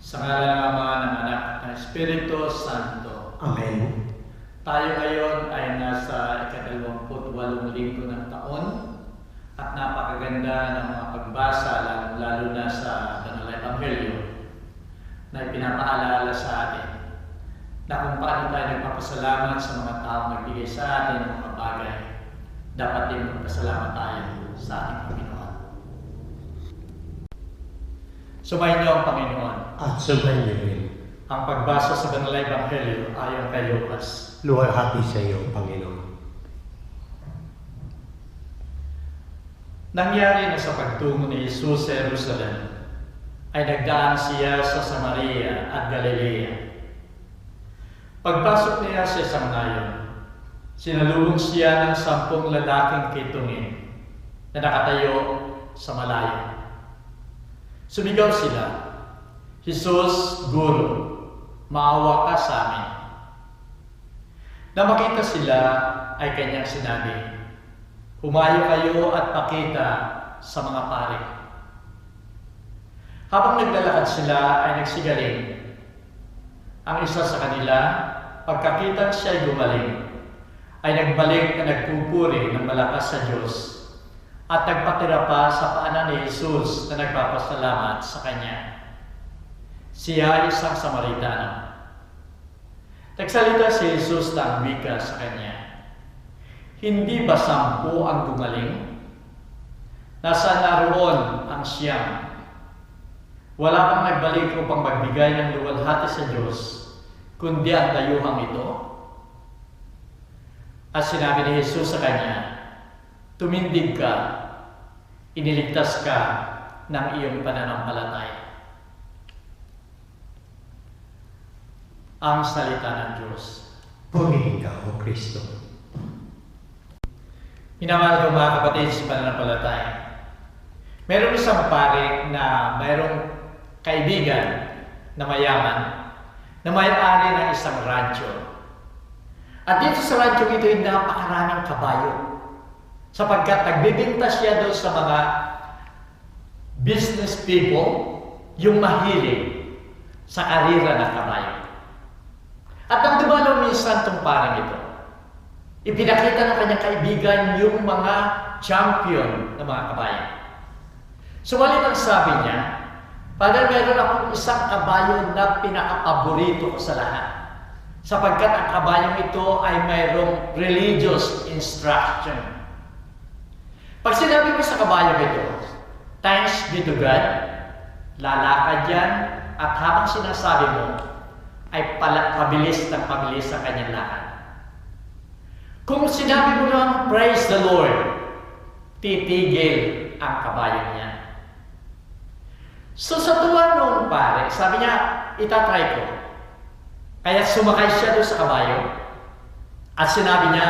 Sa ngalan ng Ama, ng Anak, at ng Espiritu Santo. Amen. Tayo ngayon ay nasa ika-28 linggo ng taon at napakaganda ng mga pagbasa, lalo na sa Banal na Ebanghelyo na ipinapaalala sa atin na kung paano tayo nagpapasalamat sa mga taong nagbigay sa atin ng mga bagay, dapat din magpasalamat tayo sa ating Panginoon. Sumayin niyo ang Panginoon. At sumayin niyo rin. Ang pagbasa sa Banal na Ebanghelyo ayon kay Lucas. Luwalhati sa iyo, Panginoon. Nangyari na sa pagtungo ni Jesus sa Jerusalem, ay nagdaan siya sa Samaria at Galilea. Pagpasok niya sa isang nayon, sinalubong siya ng 10 lalaking kitungin na nakatayo sa malayo. Sumigaw sila, "Jesus, Guro, maawa ka sa amin." Nang makita sila, ay kanyang sinabi, "Humayo kayo at pakita sa mga pari." Habang naglalakad sila, ay nagsigaling. Ang isa sa kanila, pagkakitang siya'y gumaling, ay nagbalik na nagpupuri ng malakas sa Diyos at nagpatira pa sa paanan ni Jesus na nagpapasalamat sa kanya. Siya ay isang Samaritano. Nagsalita si Jesus na ang wika sa kanya, "Hindi ba 10 ang gumaling? Nasaan naroon ang 9? Wala kang nagbalik upang magbigay ng luwalhati sa Diyos, kundi ang dayuhang ito?" At sinabi ni Jesus sa kanya, "Tumindig ka, iniligtas ka ng iyong pananampalataya." Ang salita ng Diyos. Purihin ka, O Kristo. Minamahal ko mga kapatid sa pananampalataya. Meron isang pare na mayroong kaibigan na mayaman na may-ari ng isang rancho. At dito sa rancho ito ay napakaraming kabayo sapagkat nagbibinta siya doon sa mga business people yung mahilig sa karira ng kabayo. At nang dumalo minsan itong parang ito, ipinakita ng kanyang kaibigan yung mga champion ng mga kabayo. Subalit ang sabi niya, "Father, meron akong isang kabayo na pinaka-paborito ko sa lahat. Sapagkat ang kabayong ito ay mayroong religious instruction." Pag sinabi mo sa kabayong ito, "Thanks be to God," lalakad yan at habang sinasabi mo, ay pabilis ng pabilis sa kanyang lakad. Kung sinabi mo lang, "Praise the Lord," titigil ang kabayo niya. So sa tuwa noong pare, sabi niya, itatry ko. Kaya sumakay siya doon sa kabayo at sinabi niya,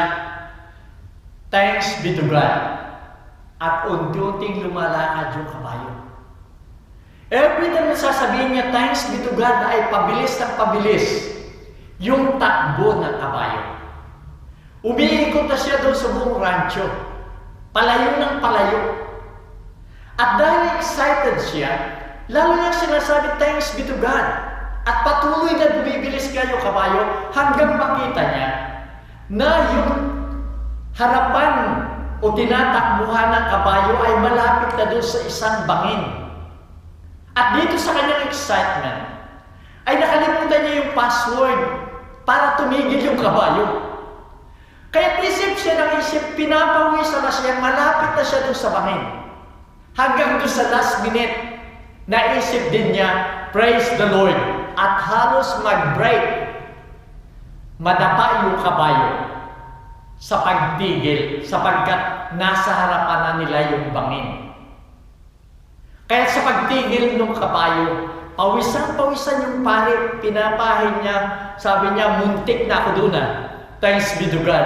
"Thanks be to God." At unti-unting lumalakad yung kabayo. Every time na sasabihin niya, "Thanks be to God," ay pabilis ng pabilis yung takbo ng kabayo. Umiikot na siya doon sa buong rancho. Palayo ng palayo. At dahil excited siya, lalo niyang sinasabi, "Thanks be to God." At patuloy na bumibilis kayo kabayo hanggang makita niya na yung harapan o tinatakbuhan ng kabayo ay malapit na doon sa isang bangin. At dito sa kanyang excitement, ay nakalimutan niya yung password para tumigil yung kabayo. Kaya isip siya ng isip, pinapawisa na siya, malapit na siya doon sa bangin. Hanggang doon sa last minute, naisip din niya, "Praise the Lord." At halos mag-break, madapa yung kabayo sa pagtigil sapagkat nasa harapan na nila yung bangin. Kaya sa pagtigil ng kabayo, pawisan-pawisan yung pare, pinapahin niya, sabi niya, "Muntik na ako doon ah. Thanks be to God."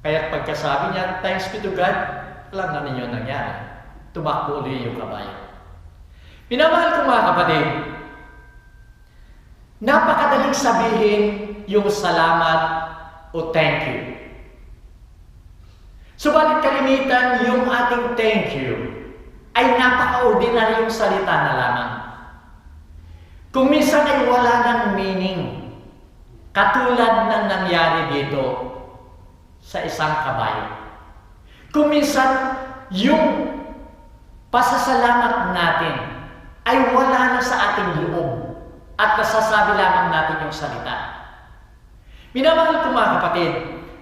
Kaya pagkasabi niya, "Thanks be to God," alam na ninyo nangyari. Tumakbo ulit yung kabayo. Minamahal ko mga kapatid, napakadaling sabihin yung salamat o thank you. Subalit kalimitan yung ating thank you ay napaka-ordinaryong salita na lamang. Kung minsan ay wala ng meaning, katulad ng nangyari dito sa isang kabayo. Kung minsan, yung pasasalamat natin ay wala na sa ating loob at nasasabi lamang natin yung salita. Minamahal ko mga kapatid,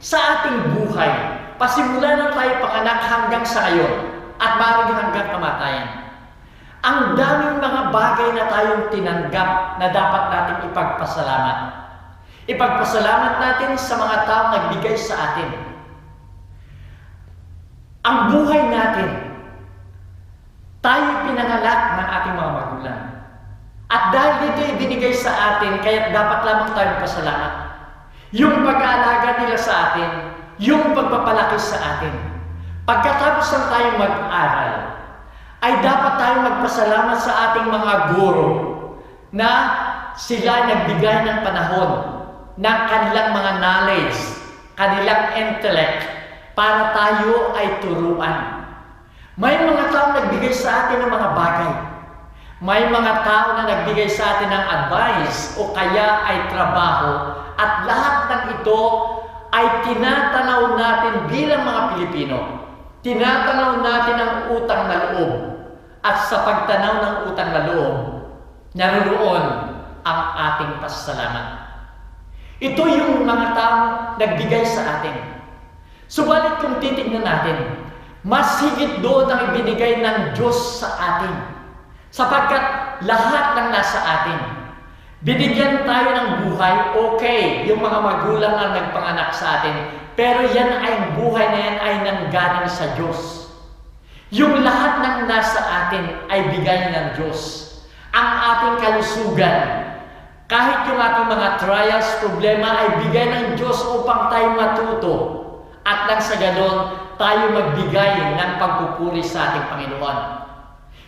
sa ating buhay, pasimula na tayo panganak hanggang sa ngayon at maaaring hanggang kamatayan. Ang daming mga bagay na tayong tinanggap na dapat natin ipagpasalamat. Ipagpasalamat natin sa mga taong nagbigay sa atin. Ang buhay natin, tayo pinanganak ng ating mga magulang. At dahil dito ibinigay sa atin, kaya dapat lamang tayong pasalamat. Yung pag-aalaga nila sa atin, yung pagpapalaki sa atin. Pagkatapos ng tayong mag-aral, ay dapat tayong magpasalamat sa ating mga guro na sila nagbigay ng panahon ng kanilang mga knowledge, kanilang intellect, para tayo ay turuan. May mga tao nagbigay sa atin ng mga bagay. May mga tao na nagbigay sa atin ng advice o kaya ay trabaho, at lahat ng ito ay tinatanaw natin bilang mga Pilipino. Tinatanaw natin ang utang na loob. At sa pagtanaw ng utang na loob, naroon ang ating pasasalamat. Ito yung mga taong nagbigay sa atin. Subalit kung titignan natin, mas higit doon ang ibinigay ng Diyos sa atin. Sapagkat lahat ng nasa atin, binigyan tayo ng buhay, okay, yung mga magulang ang nagpanganak sa atin, pero yan ay, ang buhay na yan ay nanggaling sa Diyos. Yung lahat ng nasa atin ay bigay ng Diyos. Ang ating kalusugan, kahit yung ating mga trials, problema ay bigay ng Diyos upang tayo matuto. At nang sa ganon, tayo magbigay ng pagpupuri sa ating Panginoon.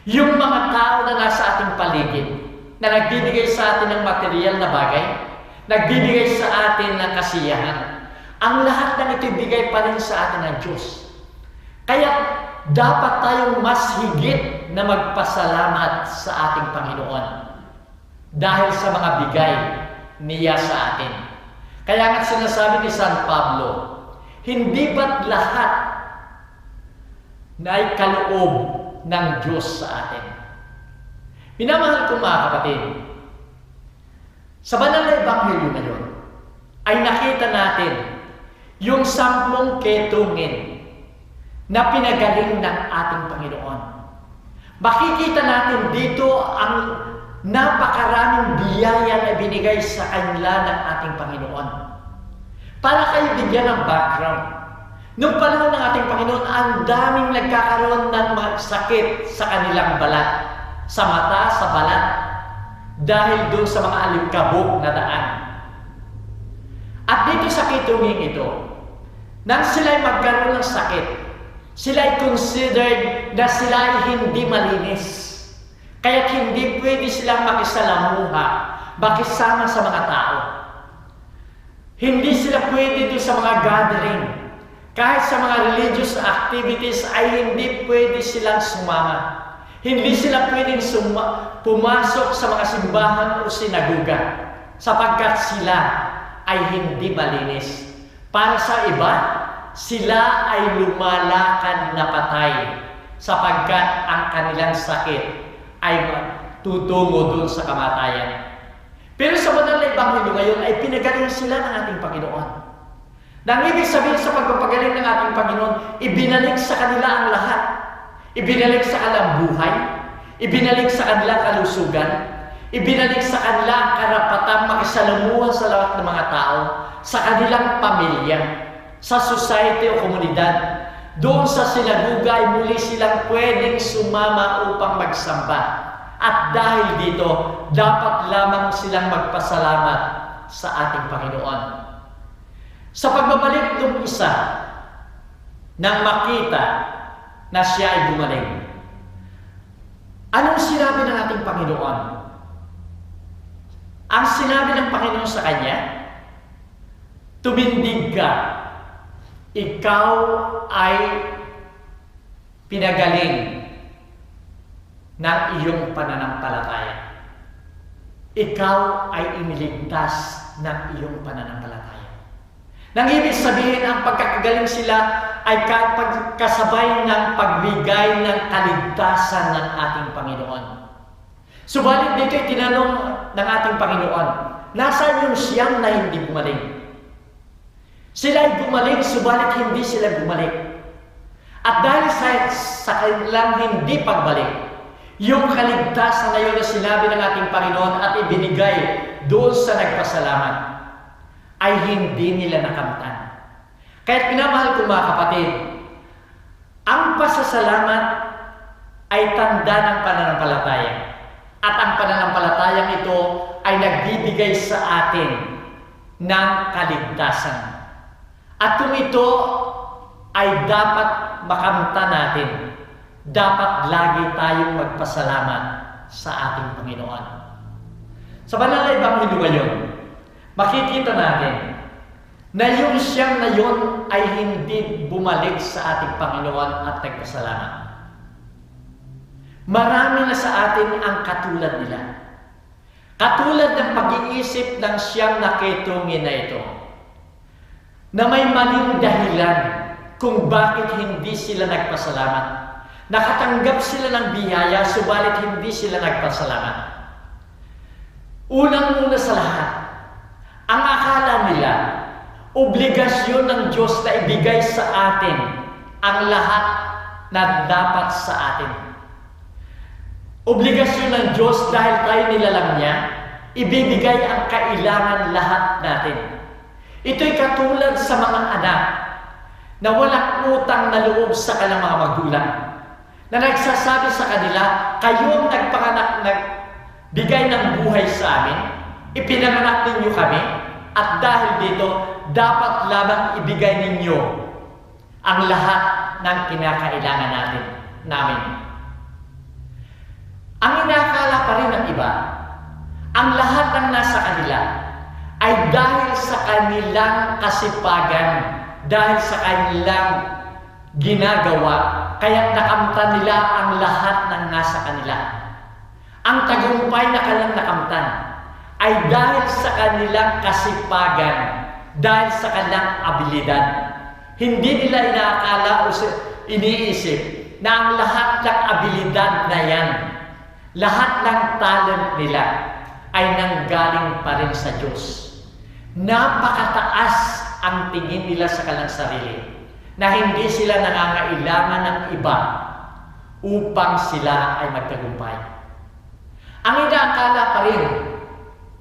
Yung mga tao na nasa ating paligid, na nagbibigay sa atin ng material na bagay, nagbibigay sa atin ng kasiyahan, ang lahat ng ito ibigay pa rin sa atin ng Diyos. Kaya dapat tayong mas higit na magpasalamat sa ating Panginoon dahil sa mga bigay niya sa atin. Kaya nga sinasabi ni San Pablo, hindi ba't lahat na ay kaloob ng Diyos sa atin? Minamahal ko mga kapatid, sa banal na ebanghelyo na yun, ay nakita natin yung 10 ketungin na pinagaling ng ating Panginoon. Makikita natin dito ang napakaraming biyaya na binigay sa kanila ng ating Panginoon. Para kayo bigyan ng background, nung panahon ng ating Panginoon, ang daming nagkakaroon ng sakit sa kanilang balat, sa mata, sa balat, dahil doon sa mga alikabok na daan. At dito sa kitunging ito, nang sila'y magkaroon ng sakit, sila'y considered na sila ay hindi malinis. Kaya't hindi pwede silang makisalamuha, makisama sa mga tao. Hindi sila pwede doon sa mga gathering. Kahit sa mga religious activities ay hindi pwede silang sumama. Hindi sila pwedeng pumasok sa mga simbahan o sinaguga sapagkat sila ay hindi malinis. Para sa iba, sila ay lumalakad na patay sapagkat ang kanilang sakit ay tutungo doon sa kamatayan. Pero sa banal na ebanghelyo ngayon ay pinagaling sila ng ating Panginoon. Nang ibig sabihin sa pagpapagaling ng ating Panginoon, ibinalik sa kanila ang lahat. Ibinalik sa kanilang buhay, ibinalik sa kanilang kalusugan, ibinalik sa kanilang karapatang makisalamuha sa lahat ng mga tao, sa kanilang pamilya, sa society o komunidad. Doon sa sinaguga ay muli silang pwedeng sumama upang magsamba. At dahil dito, dapat lamang silang magpasalamat sa ating Panginoon. Sa pagbabalik ng isa, nang makita na siya ay gumaling, anong sinabi ng ating Panginoon? Ang sinabi ng Panginoon sa kanya, tumindig ka, ikaw ay pinagaling ng iyong pananampalataya. ikaw ay iniligtas ng iyong pananampalataya. Nang ibig sabihin, ang pagkakagaling sila ay kasabay ng pagbigay ng kaligtasan ng ating Panginoon. Subalit dito ay tinanong ng ating Panginoon, nasaan yung siyam na hindi gumaling? Sila ay gumaling, subalit hindi sila bumalik. At dahil sa kanilang hindi pagbalik, yung kaligtasan na yun na sinabi ng ating Panginoon at ibinigay doon sa nagpasalamat, ay hindi nila nakamtan. Kaya't pinamahal ko mga kapatid, ang pasasalamat ay tanda ng pananampalataya. At ang pananampalatayang ito ay nagbibigay sa atin ng kaligtasan. At kung ito ay dapat makamtan natin, dapat lagi tayong magpasalamat sa ating Panginoon. Sa banal na Ebanghelyo ngayon, makikita natin na yung siyam na yun ay hindi bumalik sa ating Panginoon at nagpasalamat. Marami na sa atin ang katulad nila. Katulad ng pag-iisip ng siyam na ketungin na ito, na may maling dahilan kung bakit hindi sila nagpasalamat. Nakatanggap sila ng biyaya, subalit hindi sila nagpasalamat. Unang-una sa lahat, ang akala nila, obligasyon ng Diyos na ibigay sa atin ang lahat na dapat sa atin. Obligasyon ng Diyos dahil tayo nilalang niya, ibibigay ang kailangan lahat natin. Ito'y katulad sa mga anak na walang utang na loob sa kanilang mga magulang, na nagsasabi sa kanila, kayo ang nagpanganak, nagbigay ng buhay sa amin, ipinanganak ninyo kami, at dahil dito, dapat lamang ibigay ninyo ang lahat ng kinakailangan namin. Ang inakala pa rin ng iba, ang lahat ng nasa kanila ay dahil sa kanilang kasipagan, dahil sa kanilang ginagawa, kaya nakamtan nila ang lahat ng nasa kanila. Ang tagumpay na kanilang nakamtan ay dahil sa kanilang kasipagan, dahil sa kanilang abilidad. Hindi nila inaakala o iniisip na ang lahat ng abilidad na yan, lahat ng talent nila ay nanggaling pa rin sa Diyos. Napakataas ang tingin nila sa kanilang sarili, na hindi sila nangangailangan ng iba upang sila ay magtagumpay. Ang inaakala pa rin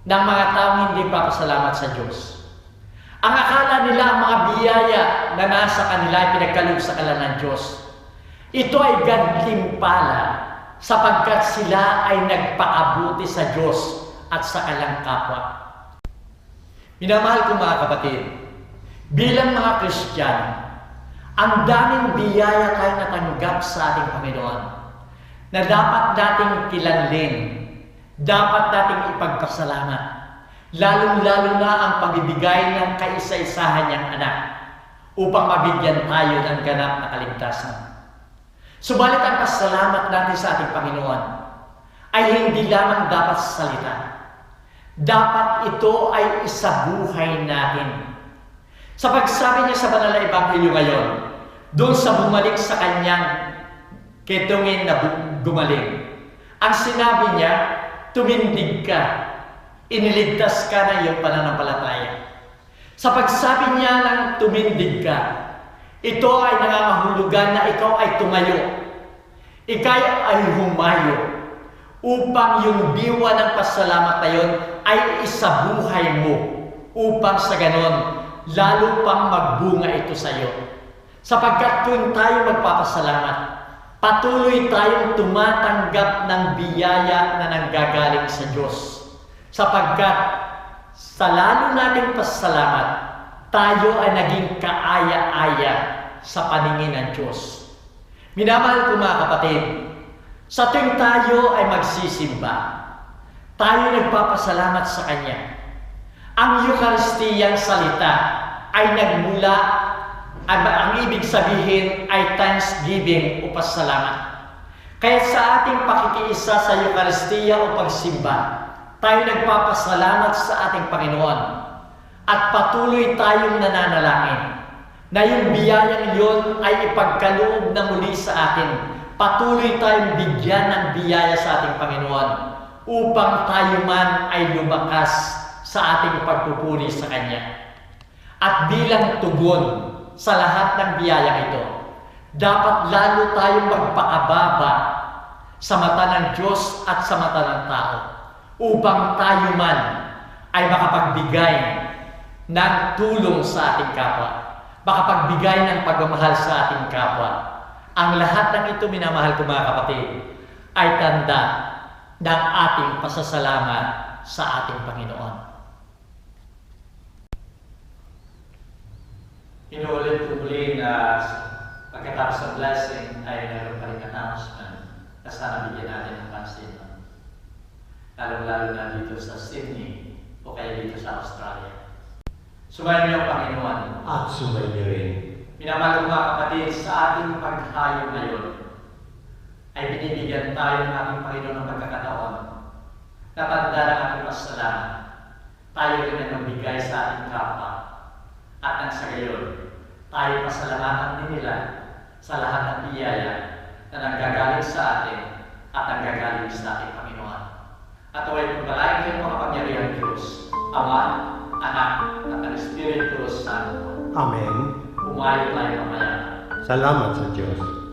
ng mga taong hindi papasalamat sa Diyos, ang akala nila ang mga biyaya na nasa kanila ay pinagkaloob sa kanila ng Diyos, ito ay gantimpala sapagkat sila ay nagpaabuti sa Diyos at sa kanilang kapwa. Minamahal ko mga kapatid, bilang mga Kristiyano, ang daming biyaya tayo natanggap sa ating Panginoon na dapat nating kilanlin, dapat nating ipagpasalamat, lalong-lalo na ang pagbibigay ng kaisa-isahan niyang anak upang mabigyan tayo ng ganap na kaligtasan. Subalit ang pasalamat natin sa ating Panginoon ay hindi lamang dapat sa salita. Dapat ito ay isabuhay natin. Sa pagsabi niya sa banal na Ebanghelyo ngayon, doon sa bumalik sa kanyang ketungin na gumaling, ang sinabi niya, tumindig ka, iniligtas ka na iyong pananampalataya. Sa pagsabi niya ng tumindig ka, ito ay nangangahulugan na ikaw ay tumayo, ikaw ay humayo, upang yung diwa ng pasalamat na yun ay isabuhay mo, upang sa ganon, lalo pang magbunga ito sa iyo. Sapagkat kung tayo magpapasalamat, patuloy tayong tumatanggap ng biyaya na nanggagaling sa Diyos. Sapagkat sa lalo nating pasalamat, tayo ay naging kaaya-aya sa paningin ng Diyos. Minamahal ko mga kapatid, sa tuwing tayo ay magsisimba, tayo nagpapasalamat sa Kanya. Ang Eucharistiyang salita ay nagmula, ang ibig sabihin ay thanksgiving o pasalamat. Kaya sa ating pakikiisa sa Eucharistiya o pagsimba, tayo nagpapasalamat sa ating Panginoon at patuloy tayong nananalangin na yung biyayang iyon ay ipagkaloob na muli sa atin. Patuloy tayong bigyan ng biyaya sa ating Panginoon upang tayo man ay lumakas sa ating pagpupuri sa Kanya. At bilang tugon sa lahat ng biyayang ito, dapat lalo tayong magpakababa sa mata ng Diyos at sa mata ng tao upang tayo man ay makapagbigay ng tulong sa ating kapwa, makapagbigay ng pagmamahal sa ating kapwa. Ang lahat ng ito, minamahal ko mga kapatid, ay tanda ng ating pasasalamat sa ating Panginoon. Inuulit ko muli na pagkatapos ng blessing ay meron pa rin announcement na sana bigyan natin ng pansin. Lalo-lalo na dito sa Sydney o kaya dito sa Australia. Sumayin niyo ang Panginoon. At sumayin niyo rin. Minamahal ko mga kapatid, sa ating paghahayo ngayon ay binibigyan tayo ng ating Panginoon ng pagkakataon na tanda ng ating pasalamat. Tayo rin ang magbigay sa ating kapwa at nang sa gayon, tayo pasalamatan din nila sa lahat ng biyaya na nanggagaling sa atin at nanggagaling sa ating Panginoon. At huwag pagpalain kayo mga kapangyarihan Diyos, Ama, Anak, at ang Espiritu Santo. Amen. Umayo tayo mamaya. Salamat sa Diyos.